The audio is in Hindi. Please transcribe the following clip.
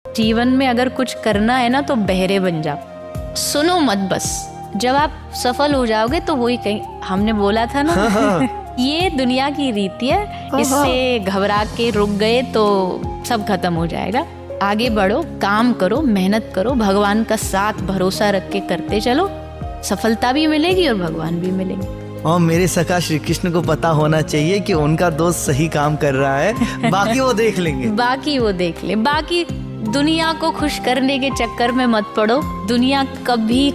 जीवन में अगर कुछ करना है ना तो बहरे बन जाओ, सुनो मत बस। जब आप सफल हो जाओगे तो वही कहीं हमने बोला था ना ये दुनिया की रीति है, इससे घबरा के रुक गए तो सब खत्म हो जाएगा। आगे बढ़ो, काम करो, मेहनत करो, भगवान का साथ भरोसा रख के करते चलो, सफलता भी मिलेगी और भगवान भी मिलेंगे। और मेरे सखा श्री कृष्ण को पता होना चाहिए कि उनका दोस्त सही काम कर रहा है, बाकी वो देख लेंगे। बाकी वो देख ले। बाकी दुनिया को खुश करने के चक्कर में मत पड़ो, दुनिया कभी